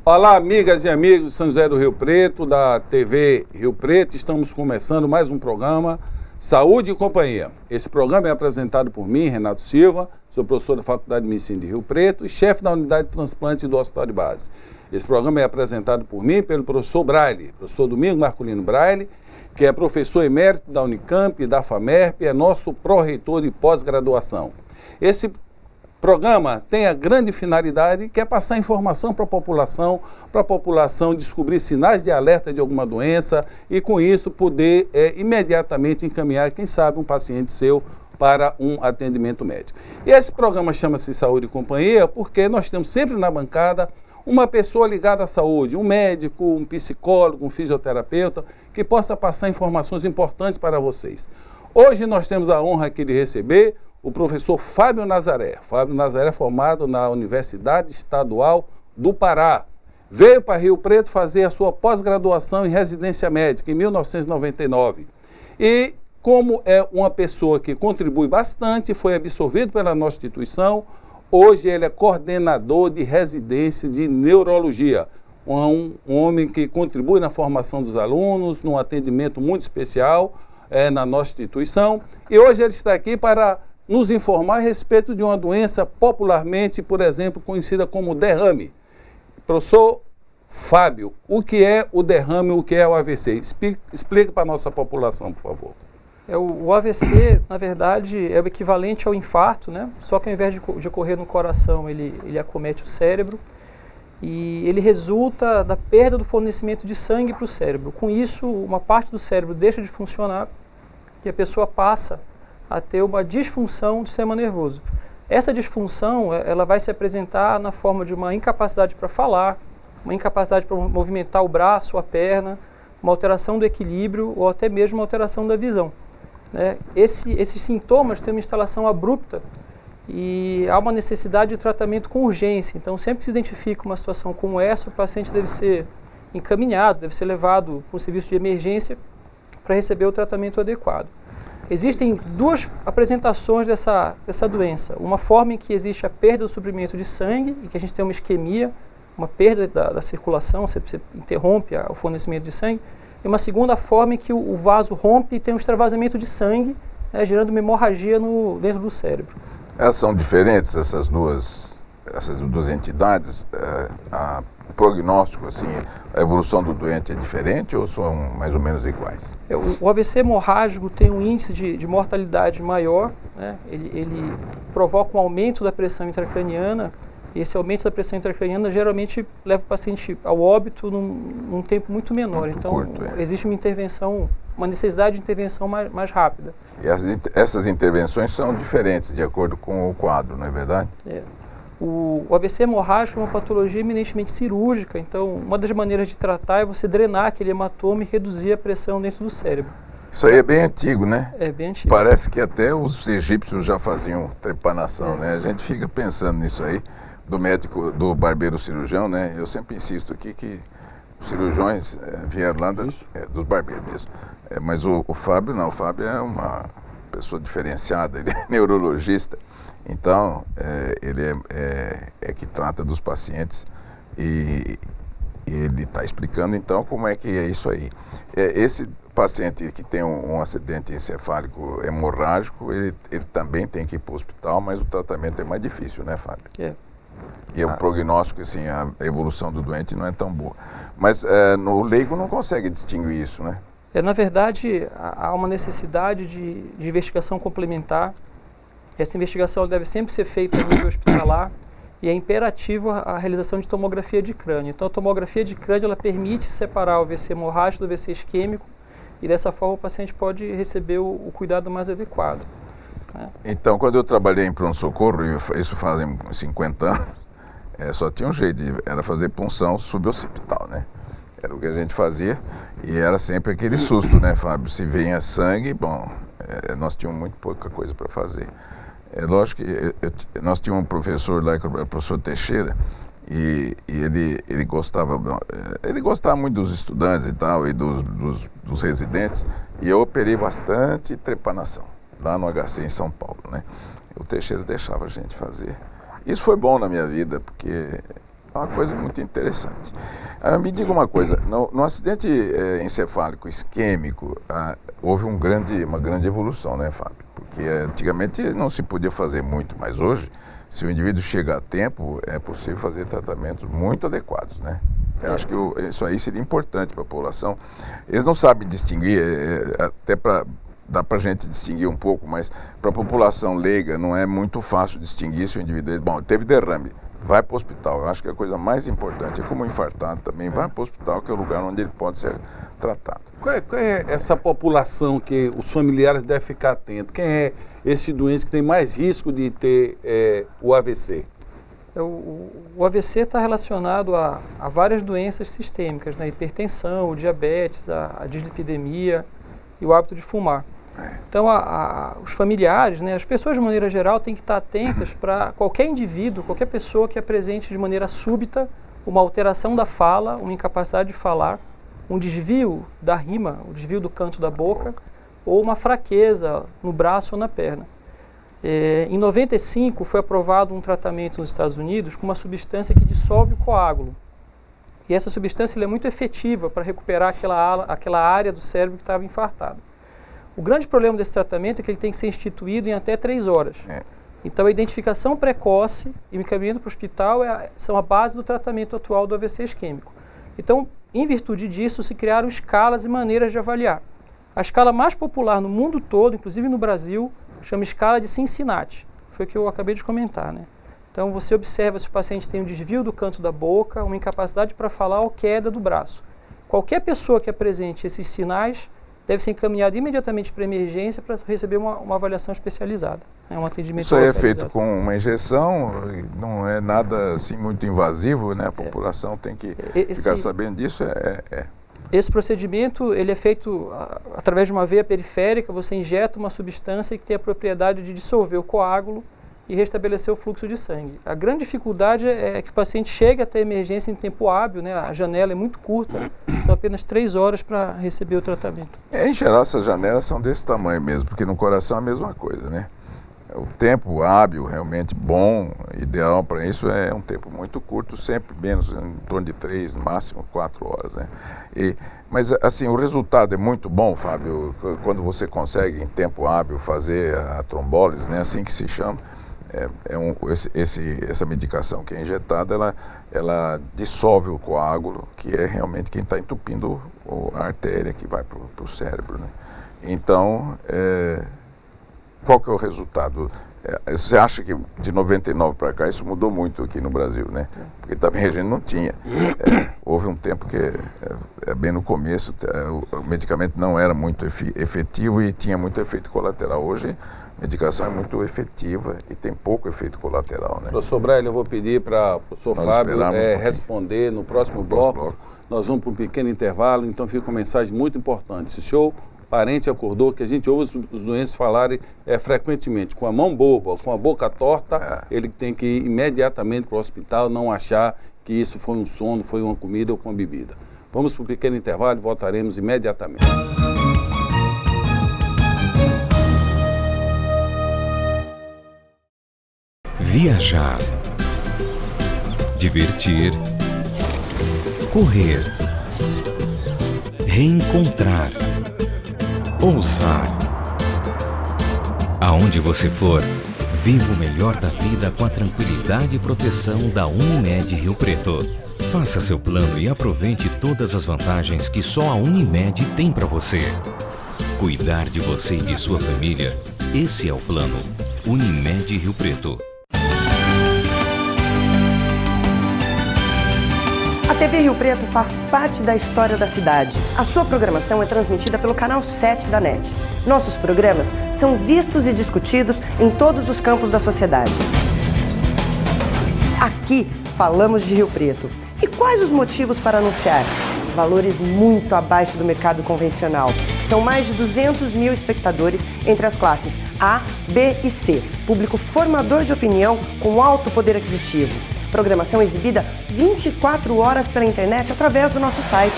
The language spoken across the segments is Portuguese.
Olá, amigas e amigos de São José do Rio Preto, da TV Rio Preto. Estamos começando mais um programa Saúde e Companhia. Esse programa é apresentado por mim, Renato Silva, sou professor da Faculdade de Medicina de Rio Preto e chefe da Unidade de Transplante do Hospital de Base. Esse programa é apresentado por mim e pelo professor Braille, professor Domingo Marculino Braille, que é professor emérito da Unicamp e da FAMERP e é nosso pró-reitor de pós-graduação. Esse programa tem a grande finalidade que é passar informação para a população descobrir sinais de alerta de alguma doença e com isso poder imediatamente encaminhar, quem sabe, um paciente seu para um atendimento médico. E esse programa chama-se Saúde e Companhia porque nós temos sempre na bancada uma pessoa ligada à saúde, um médico, um psicólogo, um fisioterapeuta, que possa passar informações importantes para vocês. Hoje nós temos a honra aqui de receber o professor Fábio Nazaré. Fábio Nazaré é formado na Universidade Estadual do Pará. Veio para Rio Preto fazer a sua pós-graduação em residência médica em 1999. E como é uma pessoa que contribui bastante, foi absorvido pela nossa instituição, hoje ele é coordenador de residência de neurologia. Um homem que contribui na formação dos alunos, num atendimento muito especial na nossa instituição. E hoje ele está aqui para nos informar a respeito de uma doença popularmente, por exemplo, conhecida como derrame. Professor Fábio, o que é o derrame, o que é o AVC? Explique para a nossa população, por favor. O AVC, na verdade, é o equivalente ao infarto, né? Só que ao invés de ocorrer no coração, ele acomete o cérebro e ele resulta da perda do fornecimento de sangue para o cérebro. Com isso, uma parte do cérebro deixa de funcionar e a pessoa passa a ter uma disfunção do sistema nervoso. Essa disfunção, ela vai se apresentar na forma de uma incapacidade para falar, uma incapacidade para movimentar o braço, a perna, uma alteração do equilíbrio ou até mesmo uma alteração da visão. Esses sintomas têm uma instalação abrupta e há uma necessidade de tratamento com urgência. Então, sempre que se identifica uma situação como essa, o paciente deve ser encaminhado, deve ser levado para um serviço de emergência para receber o tratamento adequado. Existem duas apresentações dessa doença. Uma forma em que existe a perda do suprimento de sangue, em que a gente tem uma isquemia, uma perda da circulação, você interrompe o fornecimento de sangue. E uma segunda forma em que o vaso rompe e tem um extravasamento de sangue, gerando uma hemorragia dentro do cérebro. Elas são diferentes, essas duas entidades? O prognóstico, assim, a evolução do doente é diferente ou são mais ou menos iguais? O AVC hemorrágico tem um índice de mortalidade maior, né? Ele provoca um aumento da pressão intracraniana, e esse aumento da pressão intracraniana geralmente leva o paciente ao óbito num tempo muito menor. Então, curto, existe uma necessidade de intervenção mais rápida. E essas intervenções são diferentes de acordo com o quadro, não é verdade? O AVC hemorrágico é uma patologia eminentemente cirúrgica, então uma das maneiras de tratar é você drenar aquele hematoma e reduzir a pressão dentro do cérebro. Isso aí é bem antigo, né? É bem antigo. Parece que até os egípcios já faziam trepanação, né? A gente fica pensando nisso aí, do médico, do barbeiro cirurgião, né? Eu sempre insisto aqui que os cirurgiões vieram lá dos barbeiros mesmo. Mas o Fábio não, o Fábio é uma pessoa diferenciada, ele é neurologista. Então, ele é que trata dos pacientes e ele está explicando, então, como é que é isso aí. Esse paciente que tem um acidente encefálico hemorrágico, ele também tem que ir para o hospital, mas o tratamento é mais difícil, né, Fábio? E o prognóstico, assim, a evolução do doente não é tão boa. Mas no leigo não consegue distinguir isso, né? Na verdade, há uma necessidade de investigação complementar. Essa investigação deve sempre ser feita no nível hospitalar e é imperativo a realização de tomografia de crânio. Então, a tomografia de crânio ela permite separar o AVC hemorrágico do AVC isquêmico e dessa forma o paciente pode receber o cuidado mais adequado. Então, quando eu trabalhei em pronto-socorro, isso fazem 50 anos, só tinha um jeito, era fazer punção suboccipital, né? Era o que a gente fazia e era sempre aquele susto, né, Fábio? Se vinha sangue, bom, nós tínhamos muito pouca coisa para fazer. Lógico que nós tínhamos um professor lá, que era o professor Teixeira, e ele gostava muito dos estudantes e tal, e dos residentes, e eu operei bastante trepanação, lá no HC em São Paulo, né? O Teixeira deixava a gente fazer. Isso foi bom na minha vida, porque É uma coisa muito interessante. Me diga uma coisa, no acidente encefálico isquêmico, houve uma grande evolução, né, Fábio? Porque antigamente não se podia fazer muito, mas hoje, se o indivíduo chega a tempo, é possível fazer tratamentos muito adequados, né? Eu acho que isso aí seria importante para a população. Eles não sabem distinguir, até dá para a gente distinguir um pouco, mas para a população leiga não é muito fácil distinguir se o indivíduo... Bom, teve derrame, vai para o hospital. Eu acho que a coisa mais importante é como o infartado também, vai para o hospital, que é o lugar onde ele pode ser tratado. Qual é essa população que os familiares devem ficar atentos? Quem é esse doente que tem mais risco de ter o AVC? O AVC está relacionado a várias doenças sistêmicas, né? Hipertensão, o diabetes, a dislipidemia e o hábito de fumar. Então, os familiares, né, as pessoas de maneira geral, têm que estar atentas para qualquer indivíduo, qualquer pessoa que apresente de maneira súbita uma alteração da fala, uma incapacidade de falar, um desvio da rima, o desvio do canto da boca, ou uma fraqueza no braço ou na perna. Em 95 foi aprovado um tratamento nos Estados Unidos com uma substância que dissolve o coágulo. E essa substância é muito efetiva para recuperar aquela área do cérebro que estava infartada. O grande problema desse tratamento é que ele tem que ser instituído em até 3 horas. Então a identificação precoce e o encaminhamento para o hospital são a base do tratamento atual do AVC isquêmico. Então, em virtude disso, se criaram escalas e maneiras de avaliar. A escala mais popular no mundo todo, inclusive no Brasil, chama escala de Cincinnati. Foi o que eu acabei de comentar, né? Então você observa se o paciente tem um desvio do canto da boca, uma incapacidade para falar ou queda do braço. Qualquer pessoa que apresente esses sinais deve ser encaminhado imediatamente para a emergência para receber uma avaliação especializada, né? Um atendimento Isso aí é especializado. feito com uma injeção, não é nada assim muito invasivo, né? A população tem que ficar sabendo disso. Esse procedimento ele é feito através de uma veia periférica, você injeta uma substância que tem a propriedade de dissolver o coágulo e restabelecer o fluxo de sangue. A grande dificuldade é que o paciente chegue até a emergência em tempo hábil, né? A janela é muito curta, são apenas 3 horas para receber o tratamento. Em geral, essas janelas são desse tamanho mesmo, porque no coração é a mesma coisa, né? O tempo hábil, realmente bom, ideal para isso é um tempo muito curto, sempre menos, em torno de 3, no máximo 4 horas, né? Mas assim, o resultado é muito bom, Fábio, quando você consegue em tempo hábil fazer a trombólise, né? Assim que se chama. Essa medicação que é injetada, ela dissolve o coágulo, que é realmente quem está entupindo a artéria que vai para o cérebro, né? Então, qual que é o resultado? Você acha que de 99 para cá isso mudou muito aqui no Brasil, né? Porque também a gente não tinha. Houve um tempo que, bem no começo, o medicamento não era muito efetivo e tinha muito efeito colateral. Hoje, a medicação é muito efetiva e tem pouco efeito colateral, né? Professor Braille, eu vou pedir para o professor Fábio responder no próximo bloco. Nós vamos para um pequeno intervalo, então fica uma mensagem muito importante. Se o senhor parente acordou, que a gente ouve os doentes falarem frequentemente, com a mão boba, com a boca torta, ele tem que ir imediatamente para o hospital, não achar que isso foi um sono, foi uma comida ou uma bebida. Vamos para um pequeno intervalo e voltaremos imediatamente. Viajar, divertir, correr, reencontrar, ousar. Aonde você for, viva o melhor da vida com a tranquilidade e proteção da Unimed Rio Preto. Faça seu plano e aproveite todas as vantagens que só a Unimed tem para você. Cuidar de você e de sua família, esse é o plano. Unimed Rio Preto. A TV Rio Preto faz parte da história da cidade. A sua programação é transmitida pelo canal 7 da NET. Nossos programas são vistos e discutidos em todos os campos da sociedade. Aqui falamos de Rio Preto. E quais os motivos para anunciar? Valores muito abaixo do mercado convencional. São mais de 200 mil espectadores entre as classes A, B e C. Público formador de opinião com alto poder aquisitivo. Programação exibida 24 horas pela internet através do nosso site.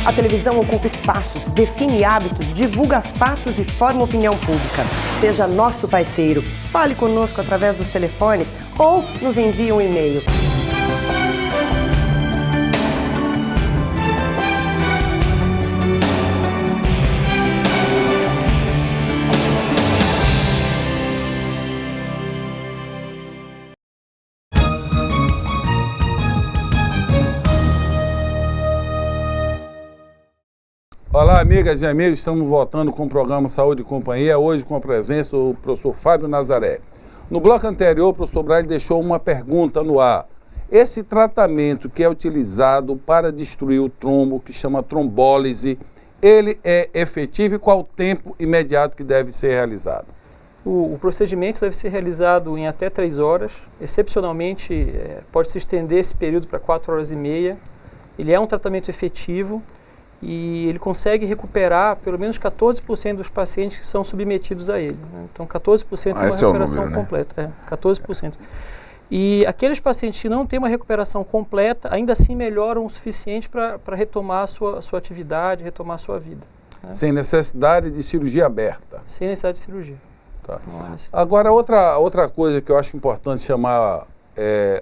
A televisão ocupa espaços, define hábitos, divulga fatos e forma opinião pública. Seja nosso parceiro. Fale conosco através dos telefones ou nos envie um e-mail. Olá, amigas e amigos, estamos voltando com o programa Saúde e Companhia, hoje com a presença do professor Fábio Nazaré. No bloco anterior, o professor Braille deixou uma pergunta no ar. Esse tratamento que é utilizado para destruir o trombo, que chama trombólise, ele é efetivo e qual o tempo imediato que deve ser realizado? O procedimento deve ser realizado em até 3 horas, excepcionalmente pode se estender esse período para 4 horas e meia. Ele é um tratamento efetivo e ele consegue recuperar pelo menos 14% dos pacientes que são submetidos a ele, né? Então 14% é uma recuperação número, né? completa, 14%. E aqueles pacientes que não têm uma recuperação completa, ainda assim melhoram o suficiente para retomar a sua atividade, retomar a sua vida, né? Sem necessidade de cirurgia aberta. Sem necessidade de cirurgia. Tá. Agora, outra coisa que eu acho importante chamar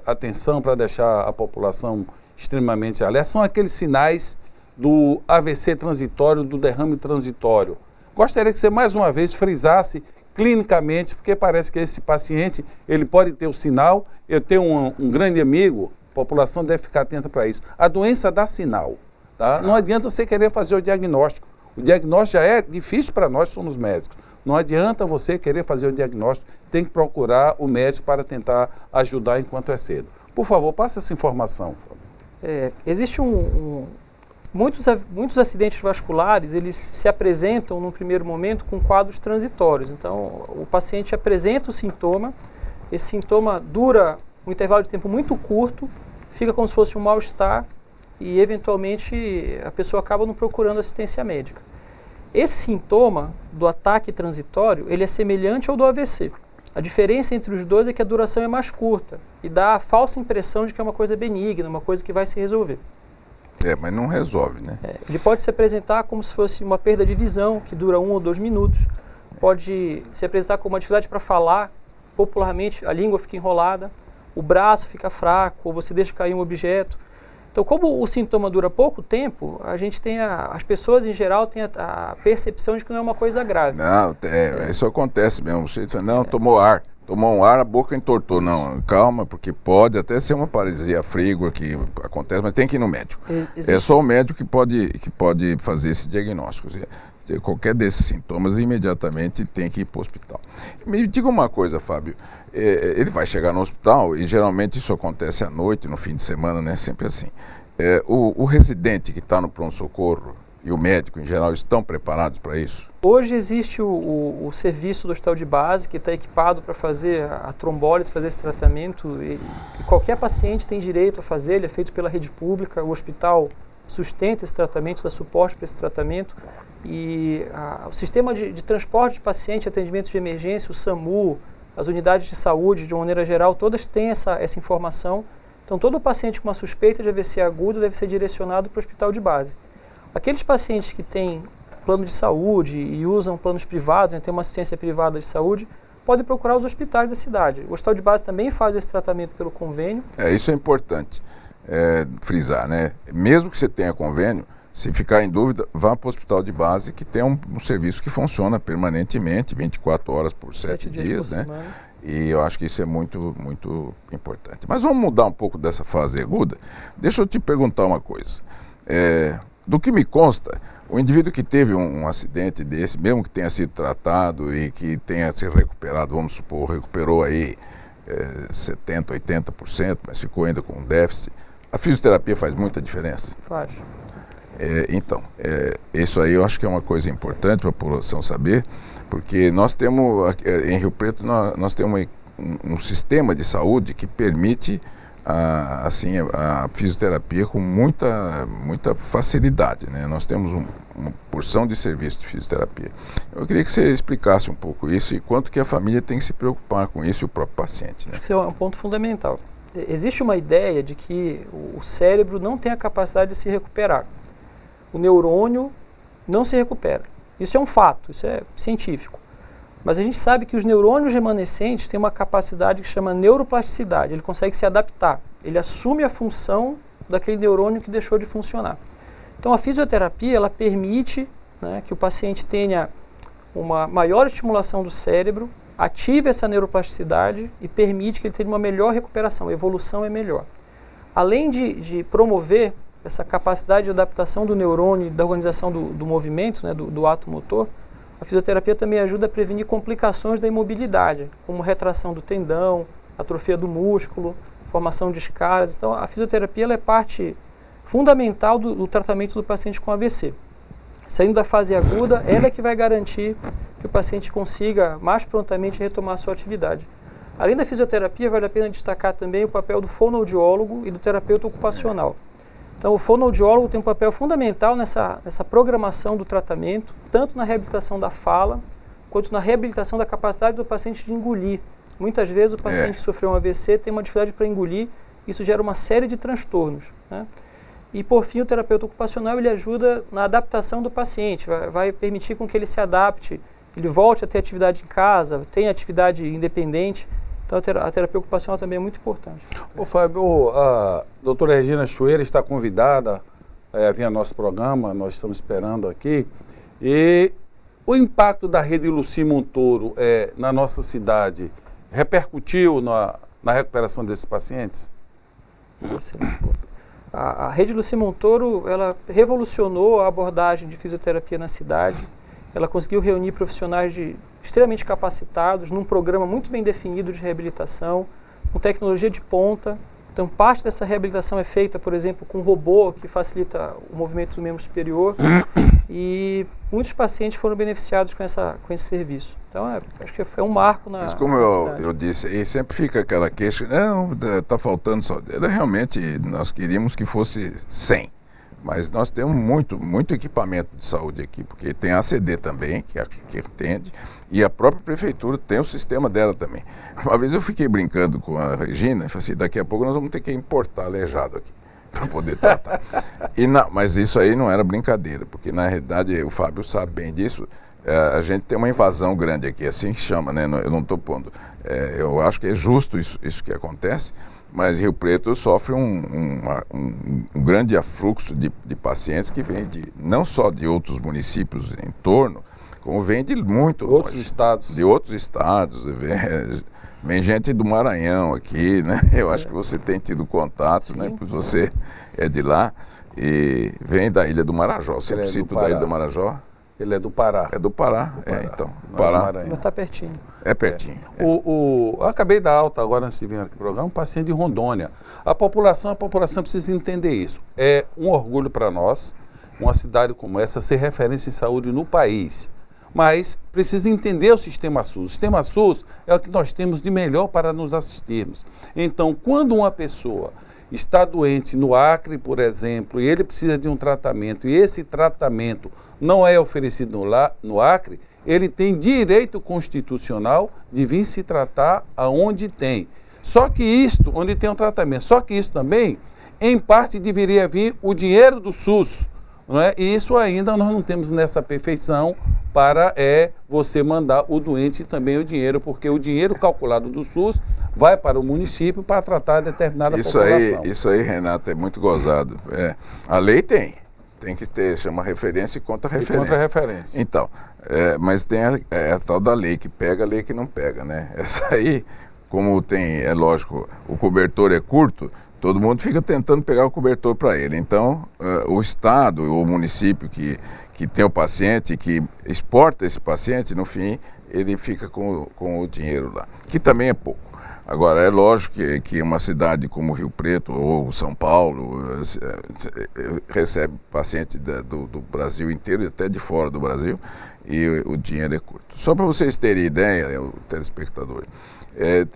atenção para deixar a população extremamente alerta são aqueles sinais do AVC transitório, do derrame transitório. Gostaria que você mais uma vez frisasse clinicamente, porque parece que esse paciente, ele pode ter o sinal. Eu tenho um grande amigo, a população deve ficar atenta para isso. A doença dá sinal, tá? Não adianta você querer fazer o diagnóstico. O diagnóstico já é difícil para nós, somos médicos. Não adianta você querer fazer o diagnóstico, tem que procurar o médico para tentar ajudar enquanto é cedo. Por favor, passe essa informação. Existe muitos acidentes vasculares, eles se apresentam num primeiro momento com quadros transitórios. Então, o paciente apresenta o sintoma, esse sintoma dura um intervalo de tempo muito curto, fica como se fosse um mal-estar e, eventualmente, a pessoa acaba não procurando assistência médica. Esse sintoma do ataque transitório, ele é semelhante ao do AVC. A diferença entre os dois é que a duração é mais curta e dá a falsa impressão de que é uma coisa benigna, uma coisa que vai se resolver. Mas não resolve, né? Ele pode se apresentar como se fosse uma perda de visão, que dura 1 ou 2 minutos. Pode se apresentar como uma dificuldade para falar, popularmente a língua fica enrolada, o braço fica fraco, ou você deixa cair um objeto. Então, como o sintoma dura pouco tempo, a gente tem as pessoas em geral têm a percepção de que não é uma coisa grave. Não, isso acontece mesmo. Você diz, não, tomou um ar, a boca entortou. Não, calma, porque pode até ser uma paralisia frígua que acontece, mas tem que ir no médico. É só o médico que pode fazer esse diagnóstico. Qualquer desses sintomas, imediatamente tem que ir para o hospital. Me diga uma coisa, Fábio, ele vai chegar no hospital e geralmente isso acontece à noite, no fim de semana, né? Sempre assim. O residente que está no pronto-socorro e o médico em geral estão preparados para isso? Hoje existe o serviço do hospital de base que está equipado para fazer a trombólise, fazer esse tratamento e qualquer paciente tem direito a fazer, ele é feito pela rede pública, o hospital sustenta esse tratamento, dá suporte para esse tratamento e o sistema de transporte de paciente, atendimento de emergência, o SAMU, as unidades de saúde de uma maneira geral, todas têm essa informação. Então todo paciente com uma suspeita de AVC agudo deve ser direcionado para o hospital de base. Aqueles pacientes que têm plano de saúde e usam planos privados, né, tem uma assistência privada de saúde, podem procurar os hospitais da cidade. O hospital de base também faz esse tratamento pelo convênio. Isso é importante frisar, né? Mesmo que você tenha convênio, se ficar em dúvida, vá para o hospital de base que tem um serviço que funciona permanentemente, 24 horas por 7 dias, né? E eu acho que isso é muito, muito importante. Mas vamos mudar um pouco dessa fase aguda. Deixa eu te perguntar uma coisa. Do que me consta, o indivíduo que teve um acidente desse, mesmo que tenha sido tratado e que tenha se recuperado, vamos supor, recuperou aí 70%, 80%, mas ficou ainda com um déficit, a fisioterapia faz muita diferença? Faz. Então, isso aí eu acho que é uma coisa importante para a população saber, porque nós temos, em Rio Preto, nós temos um sistema de saúde que permite a fisioterapia com muita facilidade, né? Nós temos uma porção de serviço de fisioterapia. Eu queria que você explicasse um pouco isso e quanto que a família tem que se preocupar com isso e o próprio paciente, né? Acho que isso é um ponto fundamental. Existe uma ideia de que o cérebro não tem a capacidade de se recuperar. O neurônio não se recupera. Isso é um fato, isso é científico. Mas a gente sabe que os neurônios remanescentes têm uma capacidade que chama neuroplasticidade. Ele consegue se adaptar. Ele assume a função daquele neurônio que deixou de funcionar. Então a fisioterapia ela permite, né, que o paciente tenha uma maior estimulação do cérebro, ative essa neuroplasticidade e permite que ele tenha uma melhor recuperação. A evolução é melhor. Além de promover essa capacidade de adaptação do neurônio e da organização do movimento, né, do ato motor, a fisioterapia também ajuda a prevenir complicações da imobilidade, como retração do tendão, atrofia do músculo, formação de escaras. Então, a fisioterapia ela é parte fundamental do tratamento do paciente com AVC. Saindo da fase aguda, ela é que vai garantir que o paciente consiga mais prontamente retomar a sua atividade. Além da fisioterapia, vale a pena destacar também o papel do fonoaudiólogo e do terapeuta ocupacional. Então, o fonoaudiólogo tem um papel fundamental nessa programação do tratamento, tanto na reabilitação da fala, quanto na reabilitação da capacidade do paciente de engolir. Muitas vezes o paciente que sofreu um AVC tem uma dificuldade para engolir, isso gera uma série de transtornos, né? E, por fim, o terapeuta ocupacional ele ajuda na adaptação do paciente, vai permitir com que ele se adapte, ele volte a ter atividade em casa, tenha atividade independente. Então, a terapia ocupacional também é muito importante. Ô Fábio, a doutora Regina Chueira está convidada a vir ao nosso programa, nós estamos esperando aqui. E o impacto da rede Luci Montoro na nossa cidade repercutiu na recuperação desses pacientes? A rede Luci Montoro, ela revolucionou a abordagem de fisioterapia na cidade. Ela conseguiu reunir profissionais extremamente capacitados num programa muito bem definido de reabilitação, com tecnologia de ponta. Então, parte dessa reabilitação é feita, por exemplo, com um robô que facilita o movimento do membro superior. E muitos pacientes foram beneficiados com esse serviço. Então, acho que é um marco na cidade. Mas como eu disse, e sempre fica aquela queixa, não, está faltando só. Realmente, nós queríamos que fosse 100. Mas nós temos muito equipamento de saúde aqui, porque tem a ACD também, que atende, e a própria prefeitura tem o sistema dela também. Uma vez eu fiquei brincando com a Regina, e falei assim, daqui a pouco nós vamos ter que importar aleijado aqui, para poder tratar. Mas isso aí não era brincadeira, porque na realidade, o Fábio sabe bem disso, a gente tem uma invasão grande aqui, assim que chama, né? Eu não estou pondo. Eu acho que é justo isso que acontece, mas Rio Preto sofre um grande afluxo de pacientes que vêm não só de outros municípios em torno, como vem de outros estados. De outros estados. Vem gente do Maranhão aqui, né? Eu acho que você tem tido contato, sim, né? Porque você é de lá e vem da Ilha do Marajó. Você cita da Ilha do Marajó? Ele é do Pará. É do Pará, então. Pará. Mas está pertinho. É pertinho. Eu acabei da alta agora, antes de vir aqui para o programa, um paciente de Rondônia. A população precisa entender isso. É um orgulho para nós, uma cidade como essa, ser referência em saúde no país. Mas precisa entender o Sistema SUS. O Sistema SUS é o que nós temos de melhor para nos assistirmos. Então, quando uma pessoa está doente no Acre, por exemplo, e ele precisa de um tratamento, e esse tratamento não é oferecido no Acre, ele tem direito constitucional de vir se tratar aonde tem. Só que isto, onde tem um tratamento, só que isso também, em parte, deveria vir o dinheiro do SUS, não é? E isso ainda nós não temos nessa perfeição para você mandar o doente também o dinheiro, porque o dinheiro calculado do SUS vai para o município para tratar determinada população. Isso aí, Renato, é muito gozado. A lei tem que ter, chama referência e contra-referência. Então, mas tem a tal da lei que pega, a lei que não pega, né? Essa aí, como tem, é lógico, o cobertor é curto, todo mundo fica tentando pegar o cobertor para ele. Então, o estado ou o município que tem o paciente, que exporta esse paciente, no fim, ele fica com o dinheiro lá, que também é pouco. Agora, é lógico que uma cidade como Rio Preto ou São Paulo recebe paciente do Brasil inteiro e até de fora do Brasil, e o dinheiro é curto. Só para vocês terem ideia, o telespectador,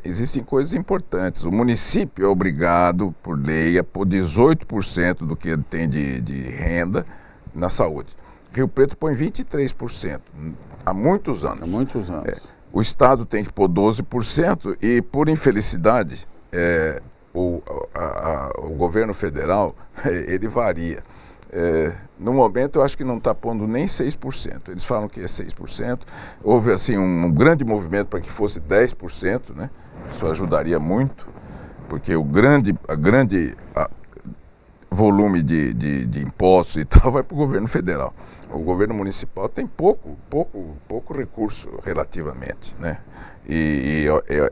existem coisas importantes. O município é obrigado, por lei, a pôr 18% do que ele tem de renda na saúde. Rio Preto põe 23%, há muitos anos. Há muitos anos. O Estado tem que pôr 12% e, por infelicidade, o governo federal, ele varia. no momento eu acho que não está pondo nem 6%. Eles falam que é 6%. Houve assim um grande movimento para que fosse 10%, né? Isso ajudaria muito, porque o grande volume de impostos e tal vai para o governo federal. O governo municipal tem pouco recurso relativamente, né? E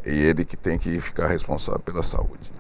ele que tem que ficar responsável pela saúde.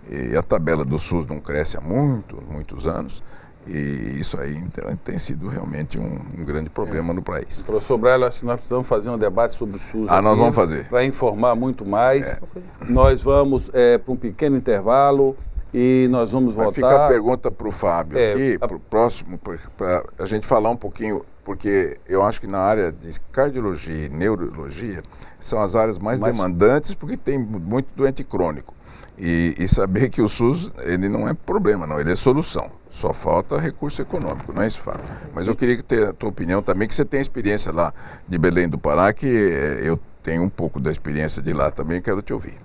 E a tabela do SUS não cresce há muitos anos, e isso aí então, tem sido realmente um grande problema no país. Professor Braille, acho que nós precisamos fazer um debate sobre o SUS. Nós vamos fazer. Para informar muito mais. Nós vamos para um pequeno intervalo e nós vamos voltar. Vai ficar a pergunta para o Fábio aqui, para o próximo, para a gente falar um pouquinho, porque eu acho que na área de cardiologia e neurologia são as áreas mais demandantes, porque tem muito doente crônico. E saber que o SUS, ele não é problema, não, ele é solução. Só falta recurso econômico, não é isso, Fábio? Mas eu queria ter a tua opinião também, que você tem experiência lá de Belém do Pará, que eu tenho um pouco da experiência de lá também, quero te ouvir.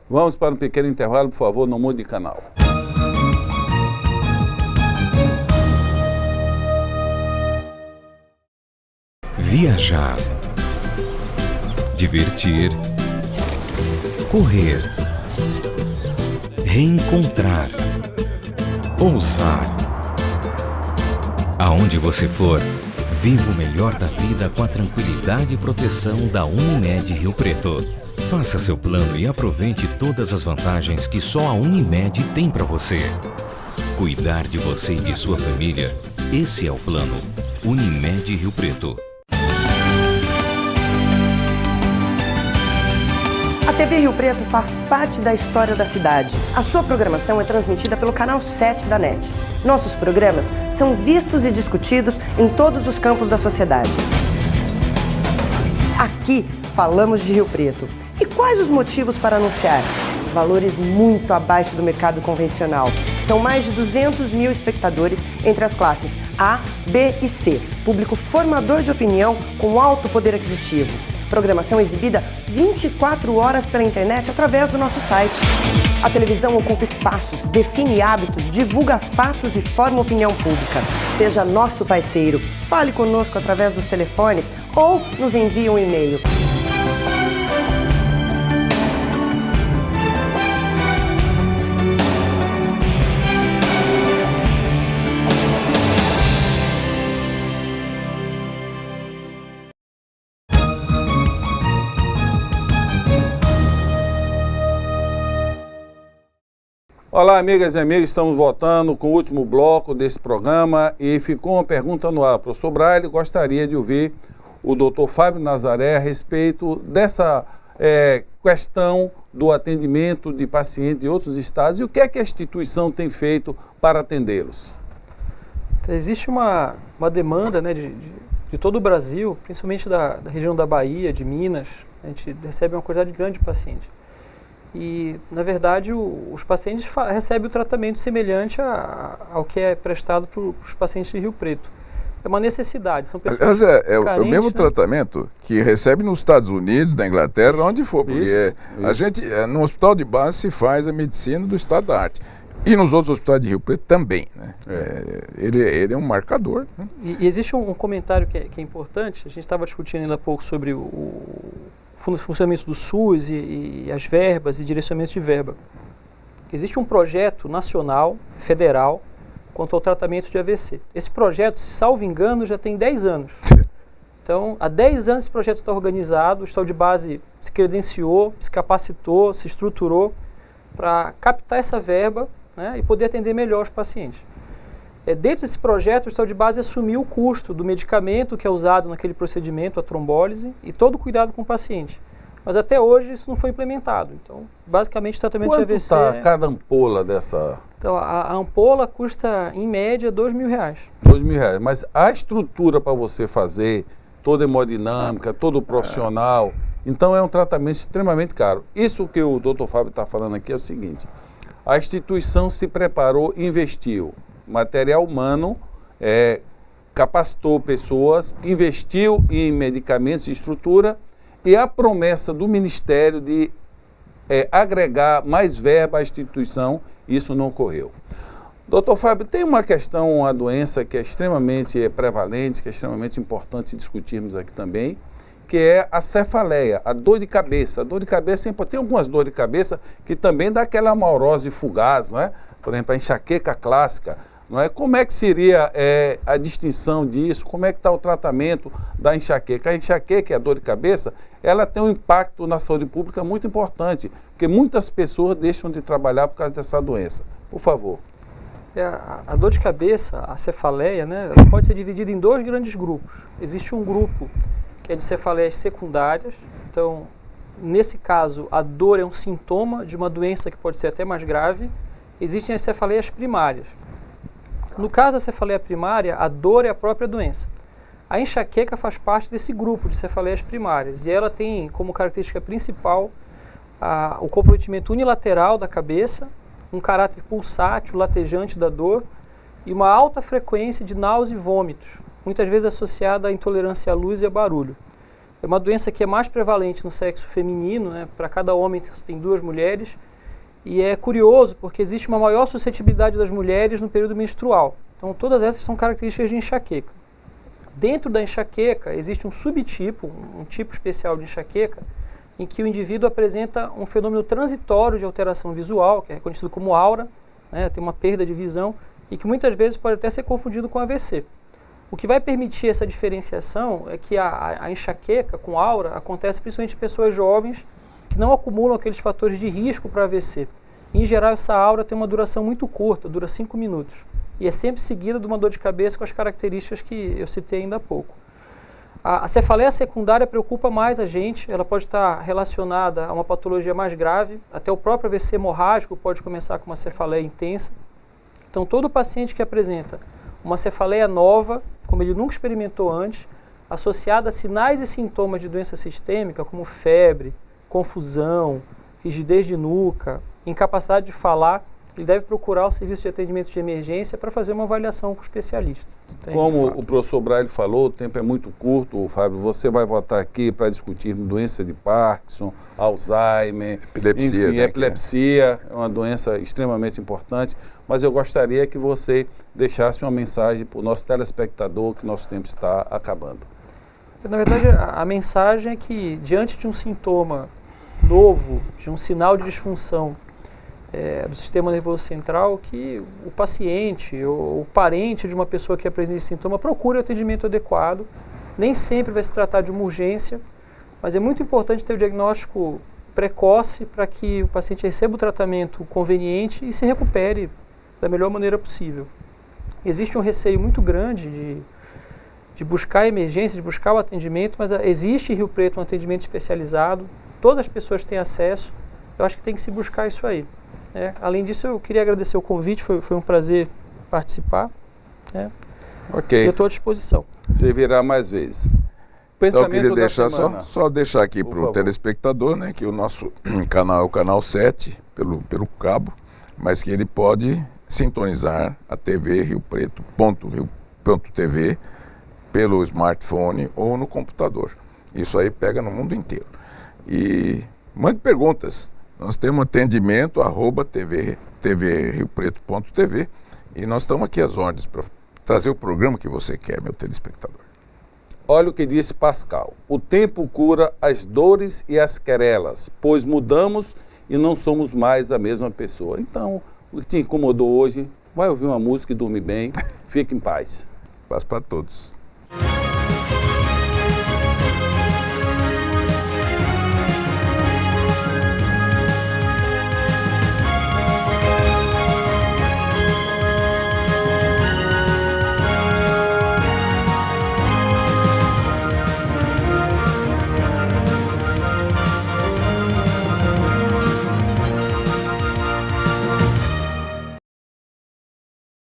Vamos para um pequeno intervalo, por favor, não mude de canal. Viajar, divertir, correr, reencontrar, ousar. Aonde você for, viva o melhor da vida com a tranquilidade e proteção da Unimed Rio Preto. Faça seu plano e aproveite todas as vantagens que só a Unimed tem para você. Cuidar de você e de sua família, esse é o plano. Unimed Rio Preto. A TV Rio Preto faz parte da história da cidade. A sua programação é transmitida pelo canal 7 da NET. Nossos programas são vistos e discutidos em todos os campos da sociedade. Aqui falamos de Rio Preto. E quais os motivos para anunciar? Valores muito abaixo do mercado convencional. São mais de 200 mil espectadores entre as classes A, B e C. Público formador de opinião com alto poder aquisitivo. Programação exibida 24 horas pela internet através do nosso site. A televisão ocupa espaços, define hábitos, divulga fatos e forma opinião pública. Seja nosso parceiro. Fale conosco através dos telefones ou nos envie um e-mail. Olá, amigas e amigos, estamos voltando com o último bloco desse programa e ficou uma pergunta no ar. Professor Braille, gostaria de ouvir o doutor Fábio Nazaré a respeito dessa questão do atendimento de pacientes de outros estados e o que é que a instituição tem feito para atendê-los. Existe uma demanda, né, de todo o Brasil, principalmente da região da Bahia, de Minas. A gente recebe uma quantidade grande de pacientes. E, na verdade, os pacientes recebem o tratamento semelhante ao que é prestado para os pacientes de Rio Preto. É uma necessidade, são pessoas carentes, o mesmo tratamento que recebe nos Estados Unidos, na Inglaterra, onde for, porque a gente, no hospital de base se faz a medicina do estado da arte. E nos outros hospitais de Rio Preto também, né? Ele é um marcador. Né? E existe um comentário que é importante, a gente estava discutindo ainda há pouco sobre o funcionamento do SUS e as verbas e direcionamento de verba. Existe um projeto nacional, federal, quanto ao tratamento de AVC. Esse projeto, salvo engano, já tem 10 anos. Então, há 10 anos esse projeto está organizado, o hospital de base se credenciou, se capacitou, se estruturou para captar essa verba, né, e poder atender melhor os pacientes. Dentro desse projeto, o hospital de base assumiu o custo do medicamento que é usado naquele procedimento, a trombólise, e todo o cuidado com o paciente. Mas até hoje isso não foi implementado. Então, basicamente, o tratamento de AVC... Quanto está cada ampola dessa... Então, a ampola custa, em média, R$2.000. R$2.000. Mas a estrutura para você fazer, toda hemodinâmica, todo o profissional, então é um tratamento extremamente caro. Isso que o Dr. Fábio está falando aqui é o seguinte: a instituição se preparou, investiu material humano, capacitou pessoas, investiu em medicamentos e estrutura, e a promessa do Ministério de agregar mais verba à instituição, isso não ocorreu. Doutor Fábio, tem uma questão, uma doença que é extremamente prevalente, que é extremamente importante discutirmos aqui também, que é a cefaleia, a dor de cabeça. A dor de cabeça, tem algumas dores de cabeça que também dá aquela amaurose fugaz, não é? Por exemplo, a enxaqueca clássica, não é? Como é que seria a distinção disso? Como é que está o tratamento da enxaqueca? A enxaqueca, a dor de cabeça, ela tem um impacto na saúde pública muito importante, porque muitas pessoas deixam de trabalhar por causa dessa doença. Por favor. A dor de cabeça, a cefaleia, né, ela pode ser dividida em dois grandes grupos. Existe um grupo que é de cefaleias secundárias. Então, nesse caso, a dor é um sintoma de uma doença que pode ser até mais grave. Existem as cefaleias primárias. No caso da cefaleia primária, a dor é a própria doença. A enxaqueca faz parte desse grupo de cefaleias primárias e ela tem como característica principal o comprometimento unilateral da cabeça, um caráter pulsátil, latejante da dor e uma alta frequência de náusea e vômitos, muitas vezes associada à intolerância à luz e a barulho. É uma doença que é mais prevalente no sexo feminino, né? Para cada homem tem 2 mulheres, e é curioso porque existe uma maior suscetibilidade das mulheres no período menstrual. Então todas essas são características de enxaqueca. Dentro da enxaqueca existe um subtipo, um tipo especial de enxaqueca, em que o indivíduo apresenta um fenômeno transitório de alteração visual, que é conhecido como aura, né, tem uma perda de visão, e que muitas vezes pode até ser confundido com AVC. O que vai permitir essa diferenciação é que a enxaqueca com aura acontece principalmente em pessoas jovens que não acumulam aqueles fatores de risco para AVC. Em geral, essa aura tem uma duração muito curta, dura 5 minutos, e é sempre seguida de uma dor de cabeça com as características que eu citei ainda há pouco. A cefaleia secundária preocupa mais a gente, ela pode estar relacionada a uma patologia mais grave, até o próprio AVC hemorrágico pode começar com uma cefaleia intensa. Então todo paciente que apresenta uma cefaleia nova, como ele nunca experimentou antes, associada a sinais e sintomas de doença sistêmica, como febre, confusão, rigidez de nuca, incapacidade de falar, ele deve procurar o serviço de atendimento de emergência para fazer uma avaliação com o especialista. Como o professor Braille falou, o tempo é muito curto, Fábio. Você vai voltar aqui para discutir doença de Parkinson, Alzheimer, epilepsia. Enfim, epilepsia é uma doença extremamente importante. Mas eu gostaria que você deixasse uma mensagem para o nosso telespectador, que nosso tempo está acabando. Na verdade, a mensagem é que, diante de um sintoma novo, de um sinal de disfunção do sistema nervoso central, que o paciente ou o parente de uma pessoa que apresenta esse sintoma procure o atendimento adequado. Nem sempre vai se tratar de uma urgência, mas é muito importante ter o diagnóstico precoce para que o paciente receba o tratamento conveniente e se recupere da melhor maneira possível. Existe um receio muito grande de buscar a emergência, de buscar o atendimento, mas existe em Rio Preto um atendimento especializado, todas as pessoas têm acesso, eu acho que tem que se buscar isso aí. Além disso, eu queria agradecer o convite, foi um prazer participar. Ok. E eu estou à disposição. Você virá mais vezes. Então, eu queria deixar só deixar aqui para o telespectador, né, que o nosso canal é o canal 7, pelo cabo, mas que ele pode sintonizar a TV Rio Preto.rio.tv pelo smartphone ou no computador. Isso aí pega no mundo inteiro. E mande perguntas. Nós temos atendimento @tvriopreto.tv e nós estamos aqui às ordens para trazer o programa que você quer, meu telespectador. Olha o que disse Pascal: o tempo cura as dores e as querelas, pois mudamos e não somos mais a mesma pessoa. Então, o que te incomodou hoje, vai ouvir uma música e dormir bem, fique em paz. Paz para todos.